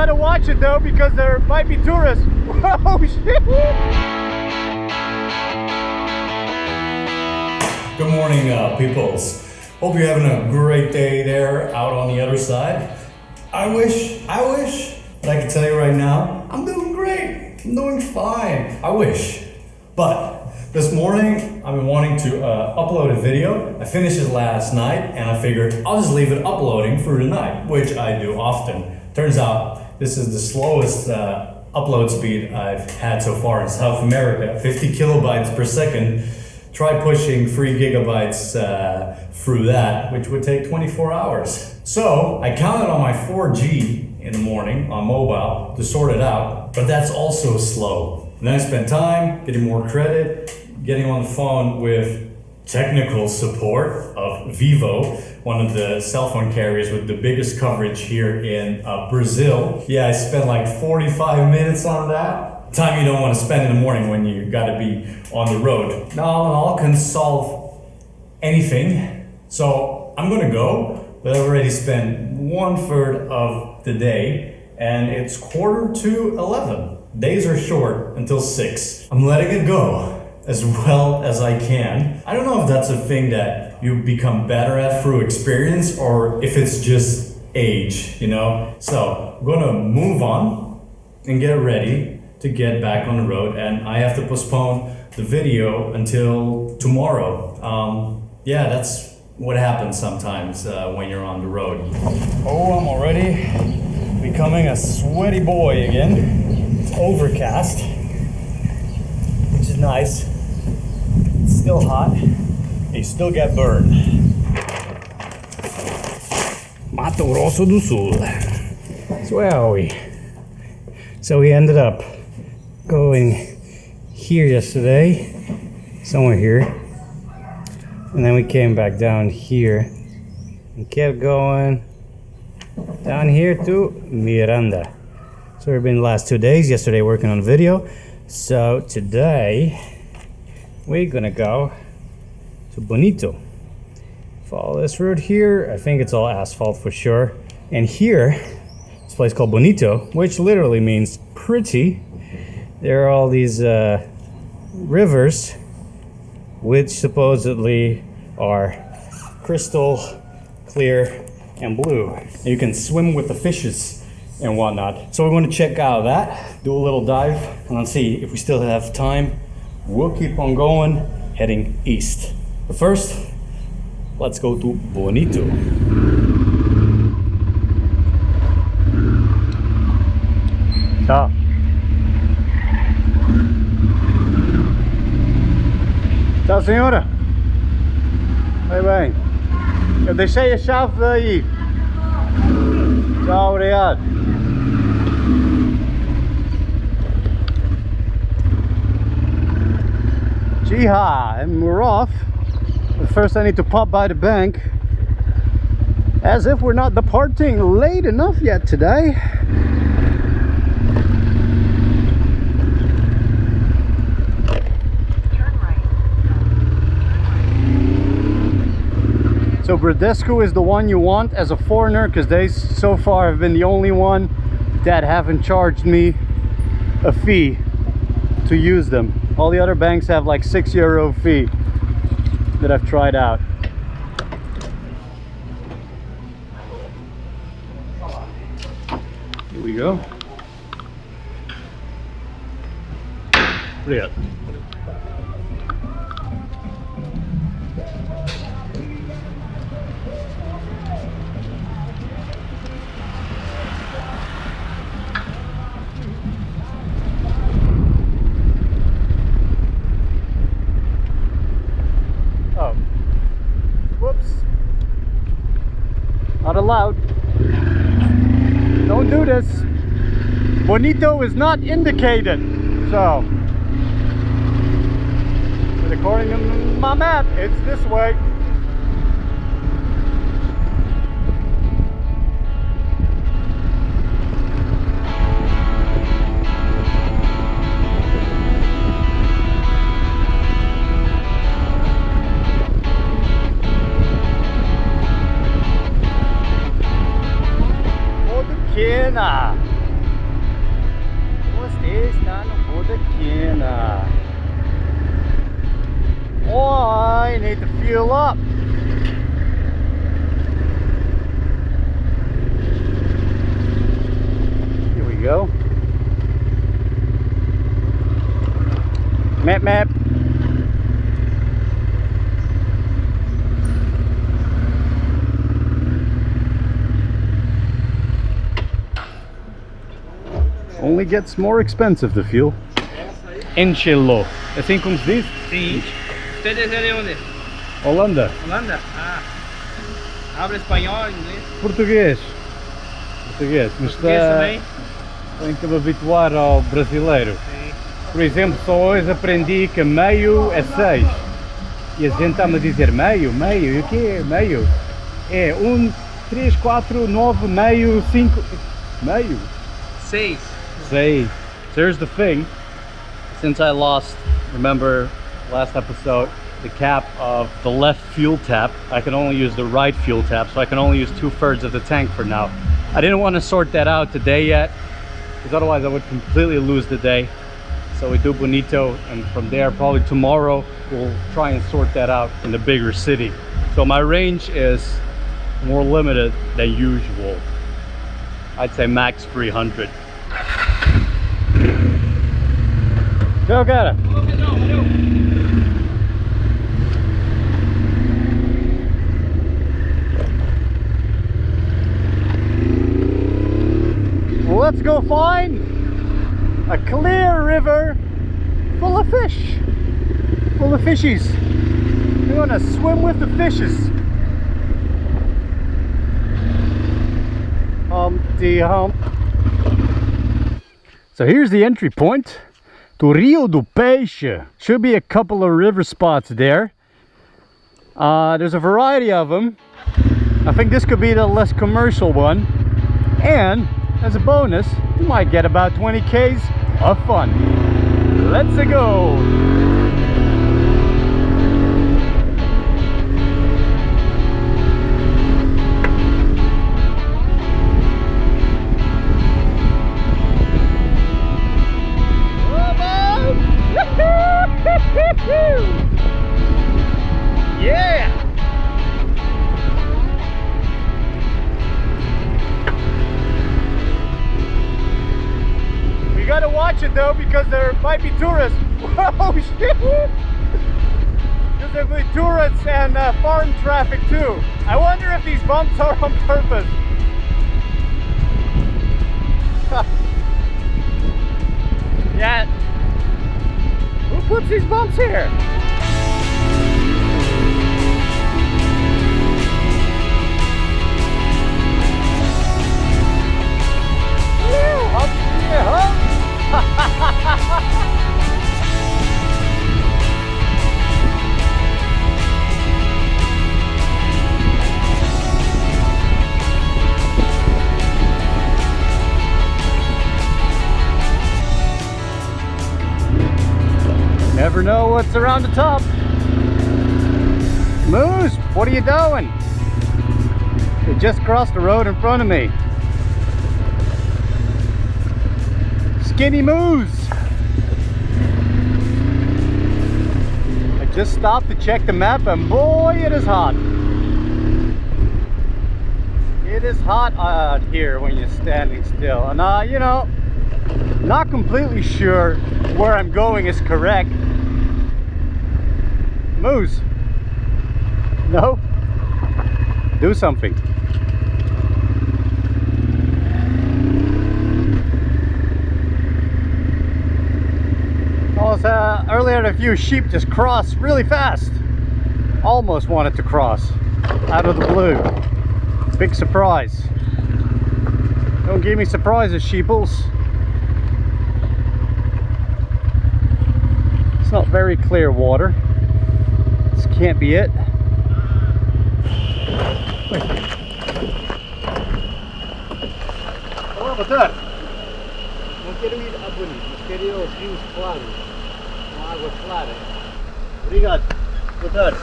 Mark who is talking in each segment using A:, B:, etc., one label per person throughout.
A: gotta watch it though, because there might be tourists. Whoa, shit!
B: Good morning, peoples. Hope you're having a great day there out on the other side. I wish, but I can tell you right now, I'm doing great. I'm doing fine. I wish. But this morning, I've been wanting to upload a video. I finished it last night, and I figured I'll just leave it uploading through the night, which I do often. Turns out, this is the slowest upload speed I've had so far in South America, 50 kilobytes per second. Try pushing 3 gigabytes through that, which would take 24 hours. So I counted on my 4G in the morning on mobile to sort it out, but that's also slow. And then I spent time getting more credit, getting on the phone with technical support of Vivo, one of the cell phone carriers with the biggest coverage here in Brazil. Yeah, I spent like 45 minutes on that. Time you don't want to spend in the morning when you gotta be on the road. Now all can solve anything, so I'm gonna go, but I've already spent 1/3 of the day, and it's 11:15. Days are short until 6. I'm letting it go as well as I can. I don't know if that's a thing that you become better at through experience or if it's just age, you know? So I'm gonna move on and get ready to get back on the road, and I have to postpone the video until tomorrow. Yeah, that's what happens sometimes when you're on the road. Oh, I'm already becoming a sweaty boy again. It's overcast, which is nice. It's still hot. You still get burned. Mato Grosso do Sul. So where are we? So we ended up going here yesterday, somewhere here, and then we came back down here and kept going down here to Miranda. So we've been the last 2 days, yesterday working on video. So today we're gonna go to Bonito. Follow this route here. I think it's all asphalt for sure. And here, this place called Bonito, which literally means pretty. There are all these rivers, which supposedly are crystal clear and blue. You can swim with the fishes and whatnot. So we're going to check out that, do a little dive, and then see if we still have time. We'll keep on going, heading east. But first, let's go to Bonito. Ciao. Ciao, senhora. Vai bem. Eu deixei a chave aí. Tchau, obrigado. Jiha, and we're off. But first I need to pop by the bank. As if we're not departing late enough yet today. So Bradesco is the one you want as a foreigner, because they so far have been the only one that haven't charged me a fee to use them. All the other banks have like €6 fee that I've tried out. Here we go. Obrigado. Not allowed. Don't do this. Bonito is not indicated. So, but according to my map, it's this way. Nah.
A: está no Bodequina. Oh, I need to fuel up. Here we go. Map map. Only gets more expensive, the fuel. Enchilo. Assim como se diz?
C: Sim. Ustedes é de onde?
A: Holanda.
C: Holanda? Ah. Habla espanhol, inglês?
A: Português. Português. Mas
C: Português também?
A: tenho que me habituar ao brasileiro.
C: Sim.
A: Por exemplo, só hoje aprendi que meio é 6. E a gente está-me a dizer meio. E o que é meio? É 1, 3, 4, 9, meio, 5. Meio?
C: 6.
A: Say, so here's the thing. Since I lost, remember last episode, the cap of the left fuel tap, I can only use the right fuel tap, so I can only use 2/3 of the tank for now. I didn't want to sort that out today yet, because otherwise I would completely lose the day. So we do Bonito, and from there, probably tomorrow, we'll try and sort that out in the bigger city. So my range is more limited than usual. I'd say max 300. Go get it. Well, let's go find a clear river full of fish, full of fishies. We want to swim with the fishes. Humpty hump. So here's the entry point to Rio do Peixe. Should be a couple of river spots there. There's a variety of them. I think this could be the less commercial one. And as a bonus, you might get about 20 Ks of fun. Let's go! Yeah! We gotta watch it though, because there might be tourists. Whoa, shit! Because there will be tourists and foreign traffic too. I wonder if these bumps are on purpose. Yeah. Who puts these bumps here? Never know what's around the top. Moose, what are you doing? You just crossed the road in front of me. Skinny Moose. I just stopped to check the map and boy, it is hot. It is hot out here when you're standing still. And you know, not completely sure where I'm going is correct. Moose. No? Do something. Earlier a few sheep just crossed really fast. Almost wanted to cross out of the blue. Big surprise. Don't give me surprises, sheeples. It's not very clear water. This can't be it. Olá, boa tarde. Não quero ir a Bonito, mas quero ir aos rios claros, com água clara. Obrigado. Boa tarde.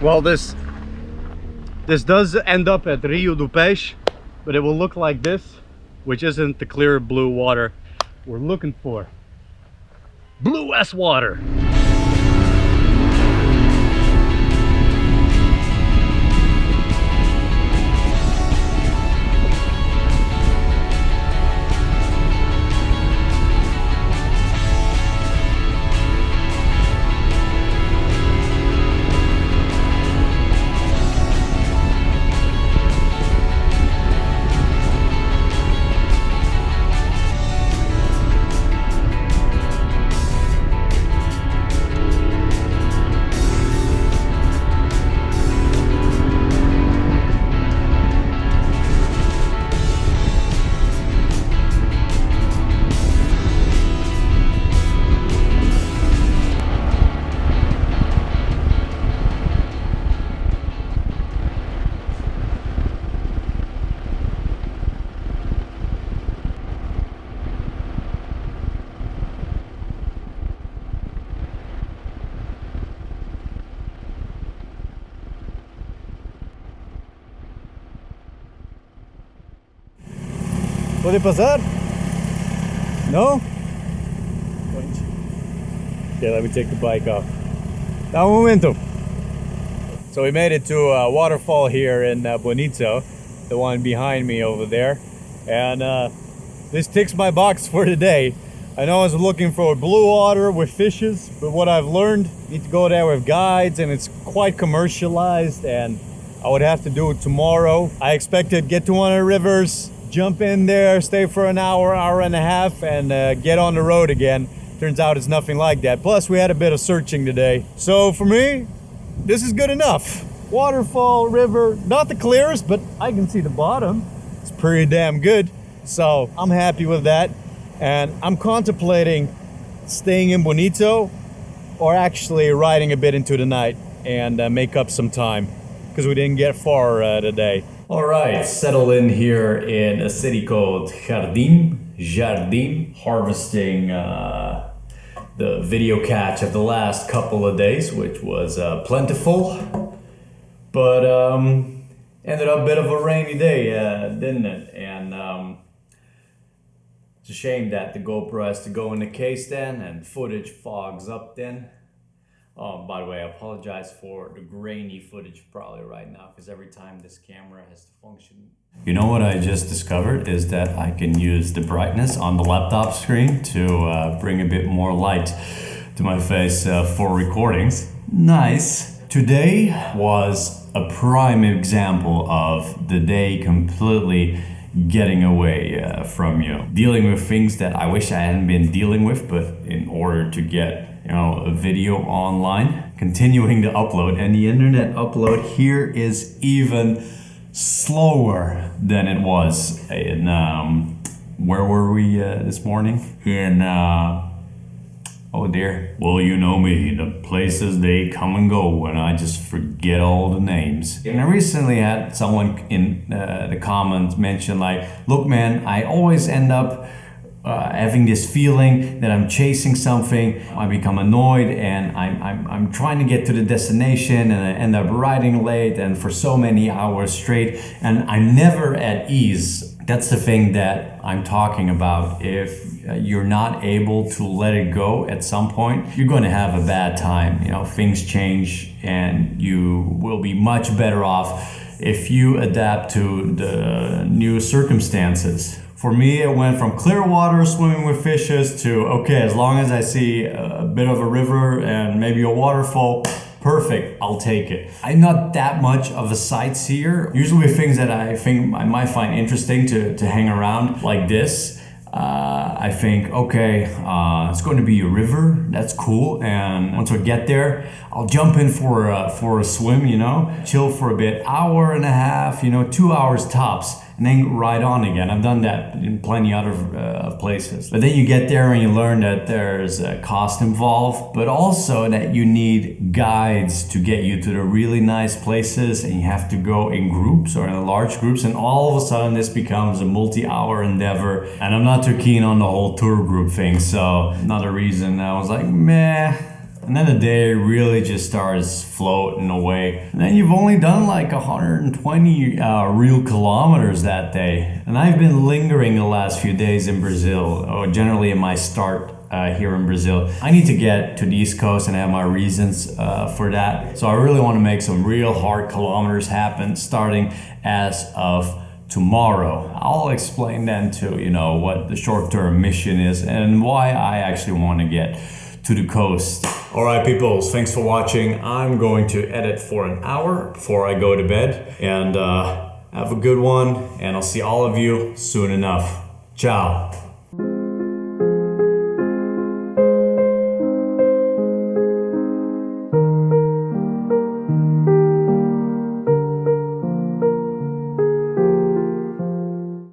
A: Well, this does end up at Rio do Peixe, but it will look like this which isn't the clear blue water we're looking for. Blue S water.
B: ¿Puede pasar? No? Okay, let me take the bike off. Da un momento. So we made it to a waterfall here in Bonito, the one behind me over there. And this ticks my box for today. I know I was looking for blue water with fishes, but what I've learned, you need to go there with guides, and it's quite commercialized, and I would have to do it tomorrow. I expected to get to one of the rivers, jump in there, stay for an hour, hour and a half, and get on the road again. Turns out it's nothing like that. Plus, we had a bit of searching today. So for me, this is good enough. Waterfall, river, not the clearest, but I can see the bottom. It's pretty damn good. So I'm happy with that. And I'm contemplating staying in Bonito or actually riding a bit into the night and make up some time, because we didn't get far today. All right, settled in here in a city called Jardim, harvesting the video catch of the last couple of days, which was plentiful, but ended up a bit of a rainy day, didn't it? And it's a shame that the GoPro has to go in the case then, and footage fogs up then. By the way, I apologize for the grainy footage probably right now, because every time this camera has to function. You know what I just discovered is that I can use the brightness on the laptop screen to bring a bit more light to my face for recordings. Nice. Today was a prime example of the day completely getting away from you. Dealing with things that I wish I hadn't been dealing with, but in order to get a video online, continuing to upload, and the internet upload here is even slower than it was in where were we this morning? In oh dear, well, you know me, the places they come and go when I just forget all the names. And I recently had someone in the comments mention like, look man, I always end up having this feeling that I'm chasing something. I become annoyed, and I'm trying to get to the destination, and I end up riding late and for so many hours straight, and I'm never at ease. That's the thing that I'm talking about. If you're not able to let it go at some point, you're going to have a bad time. Things change, and you will be much better off if you adapt to the new circumstances. For me, it went from clear water, swimming with fishes, to, okay, as long as I see a bit of a river and maybe a waterfall, perfect, I'll take it. I'm not that much of a sightseer. Usually things that I think I might find interesting to hang around, like this. I think, okay, it's going to be a river, that's cool, and once I get there, I'll jump in for a swim, chill for a bit, hour and a half, 2 hours tops, and then ride on again. I've done that in plenty other places. But then you get there and you learn that there's a cost involved, but also that you need guides to get you to the really nice places, and you have to go in groups or in large groups, and all of a sudden this becomes a multi-hour endeavor, and I'm not too keen on the whole tour group thing. So another reason I was like, meh, And then the day really just starts floating away. And then you've only done like 120 real kilometers that day. And I've been lingering the last few days in Brazil, or generally in my start here in Brazil. I need to get to the East Coast and I have my reasons for that. So I really want to make some real hard kilometers happen starting as of tomorrow. I'll explain then too, you know, what the short-term mission is and why I actually want to get to the coast. All right, people, thanks for watching. I'm going to edit for an hour before I go to bed, and have a good one, and I'll see all of you soon enough. Ciao.